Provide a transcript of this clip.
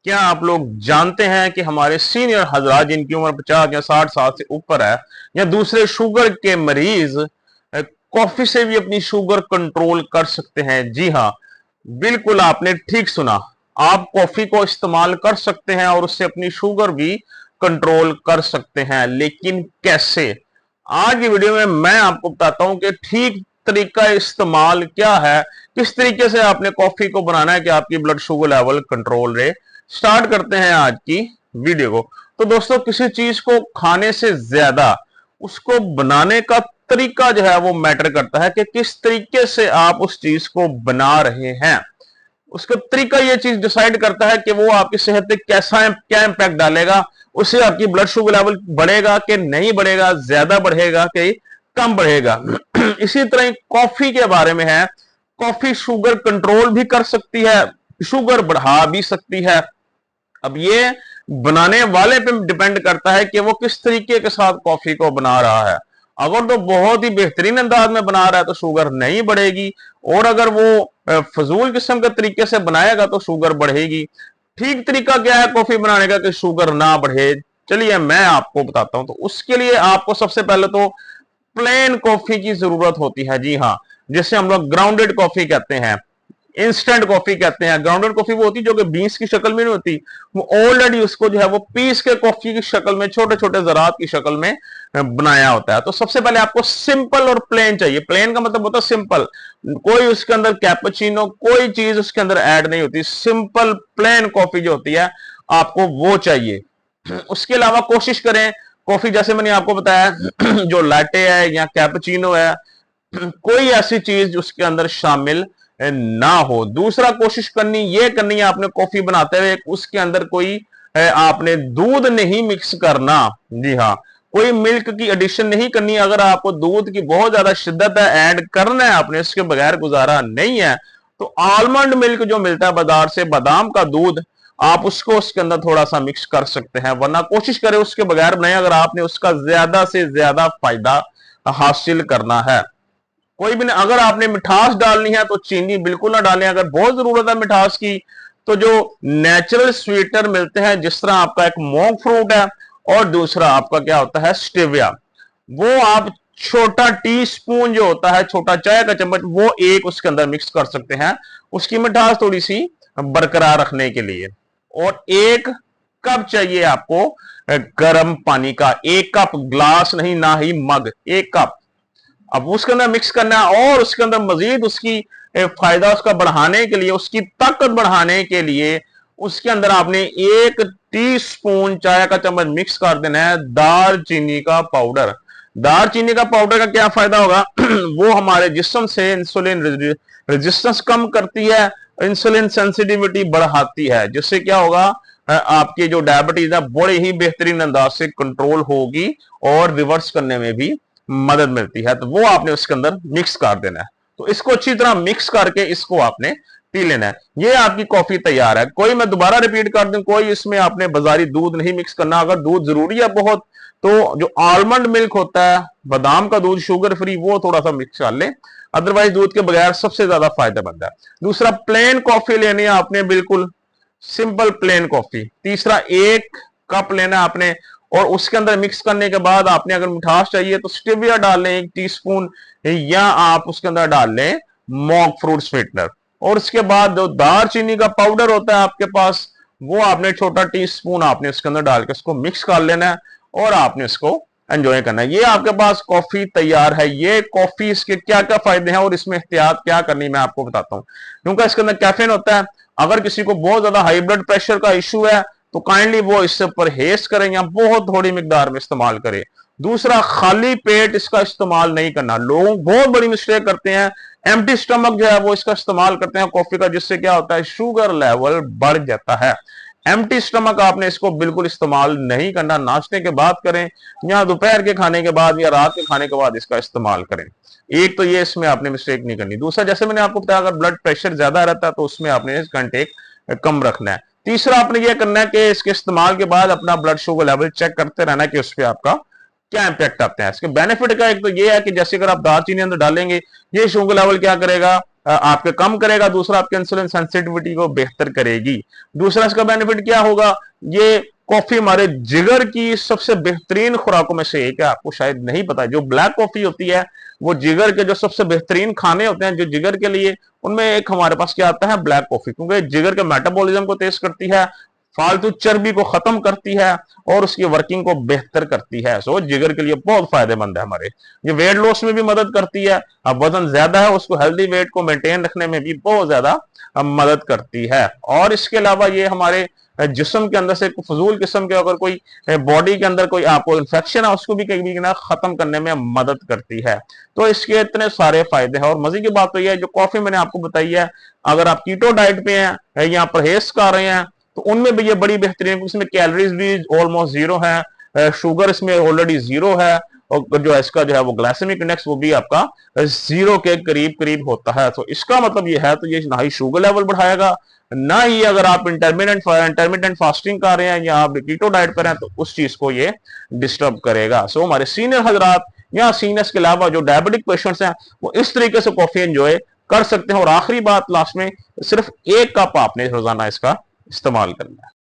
क्या आप लोग जानते हैं कि हमारे सीनियर हजरात जिनकी उम्र 50 या 60 साल से ऊपर है या दूसरे शुगर के मरीज कॉफी से भी अपनी शुगर कंट्रोल कर सकते हैं? जी हाँ, बिल्कुल आपने ठीक सुना। आप कॉफी को इस्तेमाल कर सकते हैं और उससे अपनी शुगर भी कंट्रोल कर सकते हैं, लेकिन कैसे? आज की वीडियो में मैं आपको बताता हूं कि ठीक तरीका इस्तेमाल क्या है, किस तरीके से आपने कॉफी को बनाना है कि आपकी ब्लड शुगर लेवल कंट्रोल रहे। स्टार्ट करते हैं आज की वीडियो को। तो दोस्तों, किसी चीज को खाने से ज्यादा उसको बनाने का तरीका जो है वो मैटर करता है कि किस तरीके से आप उस चीज को बना रहे हैं। उसका तरीका ये चीज डिसाइड करता है कि वो आपकी सेहत पे कैसा क्या इंपैक्ट डालेगा। उससे आपकी ब्लड शुगर लेवल बढ़ेगा कि नहीं बढ़ेगा, ज्यादा बढ़ेगा कि कम बढ़ेगा। इसी तरह कॉफी के बारे में है। कॉफी शुगर कंट्रोल भी कर सकती है, शुगर बढ़ा भी सकती है। अब ये बनाने वाले पे डिपेंड करता है कि वो किस तरीके के साथ कॉफी को बना रहा है। अगर तो बहुत ही बेहतरीन अंदाज में बना रहा है तो शुगर नहीं बढ़ेगी, और अगर वो फजूल किस्म के तरीके से बनाएगा तो शुगर बढ़ेगी। ठीक तरीका क्या है कॉफी बनाने का कि शुगर ना बढ़े? चलिए मैं आपको बताता हूं। तो उसके लिए आपको सबसे पहले तो प्लेन कॉफी की जरूरत होती है। जी हाँ, जिसे हम लोग ग्राउंडेड कॉफी कहते हैं, इंस्टेंट कॉफी कहते हैं। ग्राउंडेड कॉफी वो होती है जो कि बीन्स की शक्ल में नहीं होती, वो ऑलरेडी उसको जो है वो पीस के कॉफी की शक्ल में, छोटे छोटे ज़रात की शक्ल में बनाया होता है। तो सबसे पहले आपको सिंपल और प्लेन चाहिए। प्लेन का मतलब होता है सिंपल, कोई उसके अंदर कैपुचिनो कोई चीज उसके अंदर ऐड नहीं होती। सिंपल प्लेन कॉफी जो होती है आपको वो चाहिए। उसके अलावा कोशिश करें कॉफी, जैसे मैंने आपको बताया, जो लाटे है या कैपुचिनो है, कोई ऐसी चीज उसके अंदर शामिल ना हो। दूसरा, कोशिश करनी है आपने कॉफी बनाते हुए उसके अंदर कोई आपने दूध नहीं मिक्स करना। जी हाँ, कोई मिल्क की एडिशन नहीं करनी। अगर आपको दूध की बहुत ज्यादा शिद्दत है, ऐड करना है आपने, इसके बगैर गुजारा नहीं है, तो आलमंड मिल्क जो मिलता है बाजार से, बादाम का दूध, आप उसको उसके अंदर थोड़ा सा मिक्स कर सकते हैं। वरना कोशिश करें उसके बगैर बनाए, अगर आपने उसका ज्यादा से ज्यादा फायदा हासिल करना है। कोई भी नहीं, अगर आपने मिठास डालनी है तो चीनी बिल्कुल ना डालें। अगर बहुत जरूरत है मिठास की तो जो नेचुरल स्वीटनर मिलते हैं, जिस तरह आपका एक मोंग फ्रूट है और दूसरा आपका क्या होता है स्टेविया, वो आप छोटा टी स्पून जो होता है, छोटा चाय का चम्मच, वो एक उसके अंदर मिक्स कर सकते हैं, उसकी मिठास थोड़ी सी बरकरार रखने के लिए। और एक कप चाहिए आपको गर्म पानी का, एक कप, ग्लास नहीं, ना ही मग, एक कप। अब उसके अंदर मिक्स करना है और उसके अंदर मजीद उसकी फायदा उसका बढ़ाने के लिए, उसकी ताकत बढ़ाने के लिए, उसके अंदर आपने एक टीस्पून चाय का चम्मच मिक्स कर देना है दालचीनी का पाउडर। दालचीनी का पाउडर का क्या फायदा होगा? वो हमारे जिस्म से इंसुलिन रेजिस्टेंस कम करती है, इंसुलिन सेंसिटिविटी बढ़ाती है, जिससे क्या होगा, आपकी जो डायबिटीज है बड़े ही बेहतरीन अंदाज से कंट्रोल होगी और रिवर्स करने में भी मदद मिलती है। तो वो आपने उसके अंदर मिक्स कर देना है। तो इसको अच्छी तरह मिक्स करके इसको आपने पी लेना है। ये आपकी कॉफी तैयार है। कोई, मैं दोबारा रिपीट कर दूं, कोई इसमें आपने बाजारी दूध नहीं मिक्स करना। अगर दूध जरूरी है बहुत, तो जो आलमंड मिल्क होता है, बादाम का दूध, शुगर फ्री, वो थोड़ा सा मिक्स कर ले। अदरवाइज दूध के बगैर सबसे ज्यादा फायदेमंद है। दूसरा, प्लेन कॉफी लेनी है आपने, बिल्कुल सिंपल प्लेन कॉफी। तीसरा, एक कप लेना है आपने, और उसके अंदर मिक्स करने के बाद आपने अगर मिठास चाहिए तो स्टेविया डाल लें 1 टीस्पून, या आप उसके अंदर डाल लें मॉन्क फ्रूट स्वीटनर। और उसके बाद जो दालचीनी का पाउडर होता है आपके पास, वो आपने छोटा टीस्पून आपने उसके अंदर डाल के उसको मिक्स कर लेना है और आपने इसको एंजॉय करना है। ये आपके पास कॉफी तैयार है। ये कॉफी, इसके क्या क्या फायदे हैं और इसमें एहतियात क्या करनी मैं आपको बताता हूं। क्योंकि इसके अंदर कैफीन होता है। अगर किसी को बहुत ज्यादा हाई ब्लड प्रेशर का इशू है तो काइंडली वो इससे परहेज करें या बहुत थोड़ी मिकदार में इस्तेमाल करें। दूसरा, खाली पेट इसका इस्तेमाल नहीं करना। लोग बहुत बड़ी मिस्टेक करते हैं, एम्प्टी स्टमक जो है वो इसका इस्तेमाल करते हैं कॉफी का, जिससे क्या होता है, शुगर लेवल बढ़ जाता है। एम्प्टी स्टमक आपने इसको बिल्कुल इस्तेमाल नहीं करना। नाश्ते के बाद करें, या दोपहर के खाने के बाद, या रात के खाने के बाद इसका इस्तेमाल करें। एक तो ये इसमें आपने मिस्टेक नहीं करनी। दूसरा, जैसे मैंने आपको बताया, अगर ब्लड प्रेशर ज्यादा रहता है तो उसमें आपने इसका इंटेक कम रखना है। तीसरा, आपने यह करना है कि इसके इस्तेमाल के बाद अपना ब्लड शुगर लेवल चेक करते रहना कि उस पर आपका क्या इंपैक्ट आता है। इसके बेनिफिट का एक तो ये है कि जैसे अगर आप दालचीनी अंदर डालेंगे, ये शुगर लेवल क्या करेगा, आपके कम करेगा, दूसरा आपके इंसुलिन सेंसिटिविटी को बेहतर करेगी। दूसरा इसका बेनिफिट क्या होगा, ये कॉफी हमारे जिगर की सबसे बेहतरीन खुराकों में से एक है। आपको शायद नहीं पता, जो ब्लैक कॉफी होती है वो जिगर के जो सबसे बेहतरीन खाने होते हैं जो जिगर के लिए, उनमें एक हमारे पास क्या आता है, ब्लैक कॉफी, क्योंकि जिगर के मेटाबॉलिज्म को तेज करती है, फालतू चर्बी को खत्म करती है और उसकी वर्किंग को बेहतर करती है। सो जिगर के लिए बहुत फायदेमंद है हमारे। ये वेट लॉस में भी मदद करती है। अब वजन ज्यादा है उसको हेल्दी वेट को मेंटेन रखने में भी बहुत ज्यादा मदद करती है। और इसके अलावा ये हमारे जिस्म के अंदर से फजूल किस्म के अगर कोई बॉडी के अंदर कोई आपको इन्फेक्शन है उसको भी कभी ना खत्म करने में मदद करती है। तो इसके इतने सारे फायदे हैं। और मजे की बात तो यह है, जो कॉफी मैंने आपको बताई है, अगर आप कीटो डाइट पे हैं या परहेज कर रहे हैं तो उनमें भी ये बड़ी बेहतरीन, इसमें कैलोरीज भी ऑलमोस्ट जीरो है, शुगर इसमें ऑलरेडी जीरो है, और जो इसका जो है वो ग्लाइसेमिक इंडेक्स वो भी आपका जीरो के करीब करीब होता है। तो इसका मतलब ये है, तो ये ना ही शुगर लेवल बढ़ाएगा, ना ही अगर आप इंटरमीडिएंट फास्टिंग कर रहे हैं या आप कीटो डाइट पर हैं तो उस चीज को ये डिस्टर्ब करेगा। सो हमारे सीनियर हजरात या सीनियर्स के अलावा जो डायबिटिक पेशेंट्स हैं वो इस तरीके से कॉफी एंजॉय कर सकते हैं। और आखिरी बात लास्ट में, सिर्फ एक कप आपने रोजाना इसका इस्तेमाल करना है।